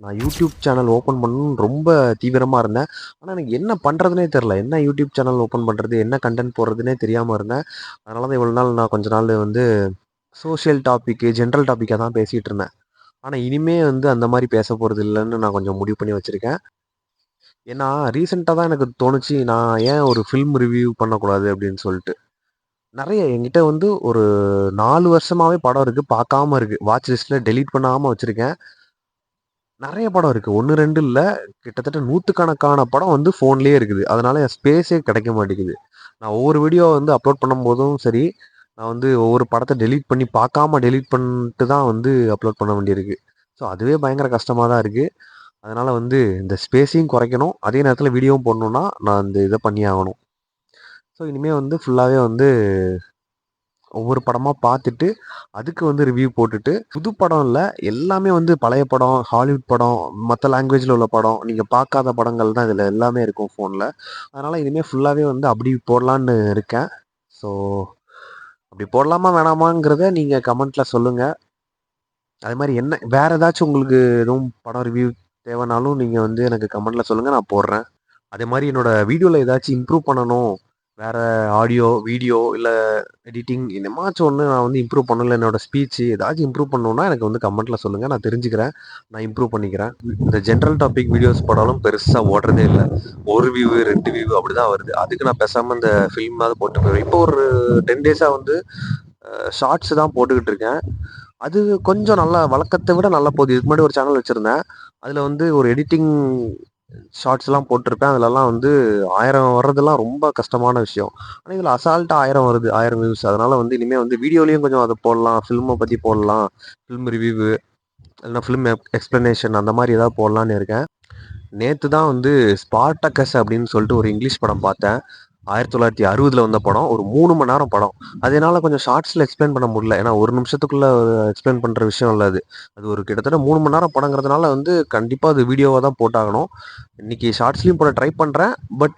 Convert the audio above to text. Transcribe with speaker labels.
Speaker 1: நான் YouTube channel open பண்ணணும்னு ரொம்ப தீவிரமாக இருந்தேன். ஆனால் எனக்கு என்ன பண்ணுறதுனே தெரில. என்ன யூடியூப் சேனல் ஓப்பன் பண்ணுறது, என்ன கண்டென்ட் போடுறதுனே தெரியாமல் இருந்தேன். அதனால தான் இவ்வளோ நாள் நான் கொஞ்ச நாள் வந்து சோஷியல் டாப்பிக்கு, ஜென்ரல் டாப்பிக்காக தான் பேசிகிட்டு இருந்தேன். ஆனால் இனிமே வந்து அந்த மாதிரி பேச போகிறது இல்லைன்னு நான் கொஞ்சம் முடிவு பண்ணி வச்சுருக்கேன். ஏன்னா ரீசெண்டாக தான் எனக்கு தோணுச்சு, நான் ஏன் ஒரு ஃபில்ம் ரிவ்யூ பண்ணக்கூடாது அப்படின்னு சொல்லிட்டு. நிறைய என்கிட்ட வந்து ஒரு 4 வருஷமாவே படம் இருக்குது, பார்க்காம இருக்குது. வாட்ச் லிஸ்ட்டில் டெலீட் பண்ணாமல் வச்சுருக்கேன். நெறைய படம் இருக்கு. 1, 2 இல்ல. கிட்டத்தட்ட நூத்துக்கணக்கான படம் வந்து ஃபோன்லயே இருக்குது. அதனால என் ஸ்பேஸே கிடைக்க மாட்டேங்குது. நான் ஒவ்வொரு வீடியோ வந்து அப்லோட் பண்ணும்போதும் சரி, நான் வந்து ஒவ்வொரு படத்த டெலீட் பண்ணி பார்க்காம டெலீட் பண்ணிட்டு தான் வந்து அப்லோட் பண்ண வேண்டியிருக்கு. ஸோ அதுவே பயங்கர கஷ்டமா தான் இருக்கு. அதனால வந்து இந்த ஸ்பேஸையும் குறைக்கணும். அதே நேரத்தில வீடியோவும் போடணும்னா, நான் இந்த இத பண்ணியே ஆகணும். ஸோ இனிமே வந்து ஃபுல்லாவே வந்து ஒவ்வொரு படமா பார்த்துட்டு, அதுக்கு வந்து ரிவ்யூ போட்டுட்டு, புது படம் இல்ல, எல்லாமே வந்து பழைய படம், ஹாலிவுட் படம், மத்த லாங்குவேஜ்ல உள்ள படம், நீங்க பார்க்காத படங்கள் தான் இதுல எல்லாமே இருக்கும் ஃபோன்ல. அதனால இனிமே ஃபுல்லாவே வந்து அப்படி போடலான்னு இருக்கேன். ஸோ, அப்படி போடலாமா வேணாமாங்கிறத நீங்க கமெண்ட்ல சொல்லுங்க. அதே மாரி என்ன வேற ஏதாச்சும் உங்களுக்கு எதுவும் படம் ரிவ்யூ தேவைனாலும் நீங்க வந்து எனக்கு கமெண்ட்ல சொல்லுங்க, நான் போடுறேன். அதே மாரி என்னோட வீடியோல ஏதாச்சும் இம்ப்ரூவ் பண்ணணும். வேற ஆடியோ, வீடியோ இல்ல எடிட்டிங் என்னமாச்சும் ஒண்ணு நான் வந்து இம்ப்ரூவ் பண்ணல. என்னோட ஸ்பீச் ஏதாச்சும் இம்ப்ரூவ் பண்ணணும்னா எனக்கு வந்து கமெண்ட்ல சொல்லுங்க. நான் தெரிஞ்சுக்கிறேன். நான் இம்ப்ரூவ் பண்ணிக்கிறேன். இந்த ஜெனரல் டாபிக் வீடியோஸ் போட்டாலும் பெருசா ஓடுறதே இல்ல. 1 வியூ, 2 வியூ அப்படிதான் வருது. அதுக்கு நான் பேசாம இந்த ஃபில்மாவது போட்டு போயிருவேன். இப்போ ஒரு 10 டேஸா வந்து ஷார்ட்ஸ் தான் போட்டுக்கிட்டு இருக்கேன். அது கொஞ்சம் நல்லா வழக்கத்த விட நல்லா போகுது. இதுக்கு முன்னாடி ஒரு சேனல் வச்சிருந்தேன். அதுல வந்து ஒரு எடிட்டிங் ஷார்ட்ஸ்லாம் போட்டிருப்பேன். அதுலலாம் வந்து 1000 வர்றதெல்லாம் ரொம்ப கஷ்டமான விஷயம். ஆனா இதுல அசால்ட்டா 1000 வருது. 1000 வியூஸ். அதனால வந்து இனிமே வந்து வீடியோலயும் கொஞ்சம் அத போடலாம். ஃபில்ம பத்தி போடலாம். ஃபில்ம் ரிவ்யூவு இல்லன்னா ஃபில்ம் எக்ஸ்ப்ளனேஷன் அந்த மாரி ஏதாவது போடலான்னு இருக்கேன். நேத்து தான் வந்து ஸ்பார்டக்கஸ் அப்படின்னு சொல்லிட்டு ஒரு இங்கிலீஷ் படம் பார்த்தேன். 1960ல வந்த படம். ஒரு 3 மணி நேரம் படம். அது என்னால கொஞ்சம் ஷார்ட்ஸ்ல எக்ஸ்பிளைன் பண்ண முடியல. ஏன்னா 1 நிமிஷத்துக்குள்ள எக்ஸ்பிளைன் பண்ற விஷயம் இல்ல அது. அது ஒரு கிட்டத்தட்ட 3 மணி நேரம் படங்கிறதுனால வந்து கண்டிப்பா அது வீடியோவா தான் போட்டாகணும். இன்னைக்கு ஷார்ட்ஸ்லயும் போட ட்ரை பண்றேன். பட்